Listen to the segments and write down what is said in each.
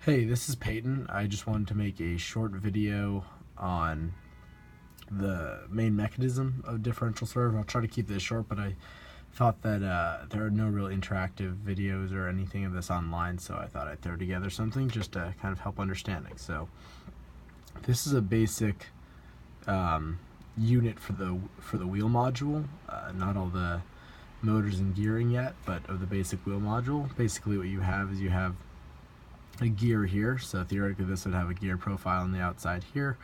Hey, this is Peyton. I just wanted to make a short video on the main mechanism of differential swerve. I'll try to keep this short, but I thought that there are no real interactive videos or anything of this online, so I thought I'd throw together something just to kind of help understanding. So this is a basic unit for the wheel module, not all the motors and gearing yet, but of the basic wheel module. Basically what you have is you have a gear here, so theoretically this would have a gear profile on the outside here,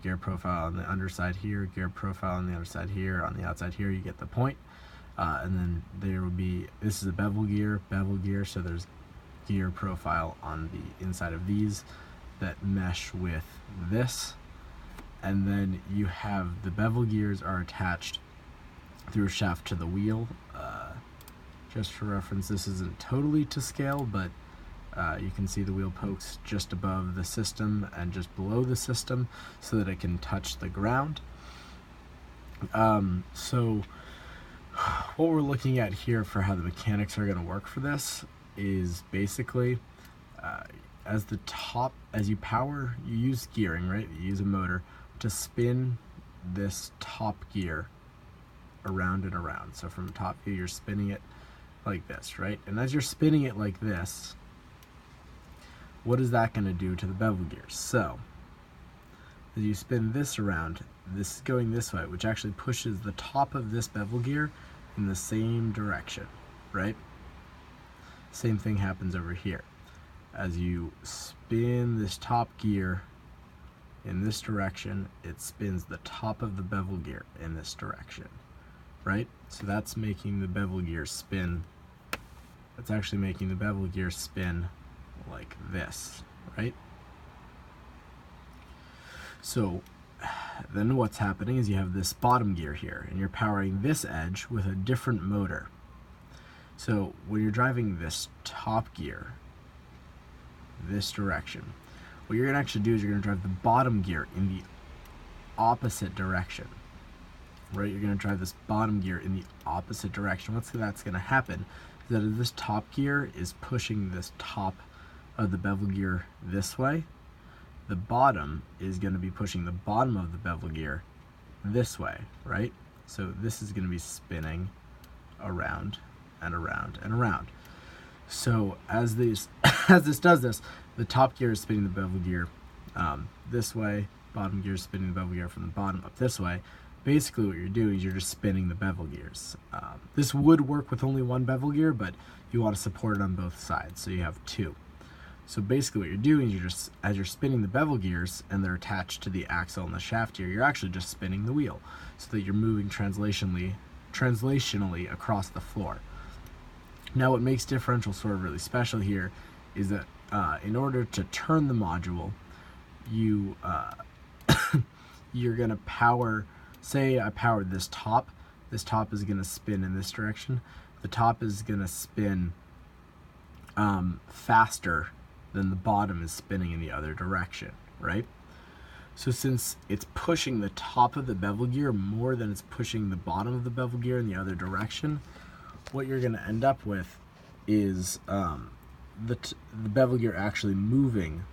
gear profile on the underside here, gear profile on the underside here, on the outside here. You get the point. And then there will be, this is a bevel gear, so there's gear profile on the inside of these that mesh with this. And then you have the bevel gears are attached through a shaft to the wheel. Just for reference, this isn't totally to scale, but you can see the wheel pokes just above the system and just below the system so that it can touch the ground. So what we're looking at here for how the mechanics are going to work for this is basically as you power, you use gearing, right? You use a motor to spin this top gear around and around. So from the top view, you're spinning it like this, right? And as you're spinning it like this, what is that going to do to the bevel gears? So as you spin this around, this is going this way, which actually pushes the top of this bevel gear in the same direction, right? Same thing happens over here. As you spin this top gear in this direction, it spins the top of the bevel gear in this direction, right? So that's making the bevel gear spin. That's actually making the bevel gear spin like this, right? So then what's happening is you have this bottom gear here, and you're powering this edge with a different motor. So when you're driving this top gear this direction, what you're going to actually do is you're going to drive the bottom gear in the opposite direction, right? You're going to drive this bottom gear in the opposite direction. What's that's going to happen is that if this top gear is pushing this top of the bevel gear this way, the bottom is going to be pushing the bottom of the bevel gear this way, right? So this is going to be spinning around and around and around. So as this does this, the top gear is spinning the bevel gear this way, bottom gear is spinning the bevel gear from the bottom up this way. Basically what you're doing is you're just spinning the bevel gears. This would work with only one bevel gear, but you want to support it on both sides, so you have two. So basically what you're doing is you're just, as you're spinning the bevel gears and they're attached to the axle and the shaft here, you're actually just spinning the wheel so that you're moving translationally across the floor. Now what makes differential swerve really special here is that in order to turn the module, you're going to power, say I powered this top is going to spin in this direction. The top is going to spin faster than the bottom is spinning in the other direction, right? So since it's pushing the top of the bevel gear more than it's pushing the bottom of the bevel gear in the other direction, what you're going to end up with is the bevel gear actually moving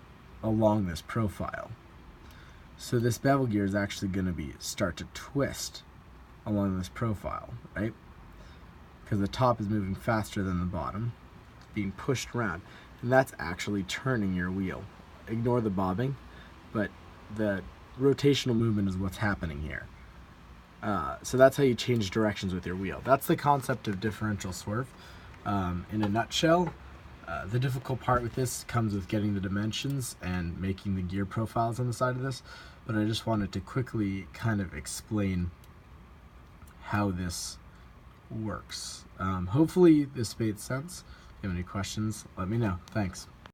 along this profile. So this bevel gear is actually going to start to twist along this profile, right? Because the top is moving faster than the bottom, being pushed around, and that's actually turning your wheel. Ignore the bobbing, but the rotational movement is what's happening here. So that's how you change directions with your wheel. That's the concept of differential swerve. In a nutshell, the difficult part with this comes with getting the dimensions and making the gear profiles on the side of this, but I just wanted to quickly kind of explain how this works. Hopefully this made sense. If you have any questions, let me know. Thanks.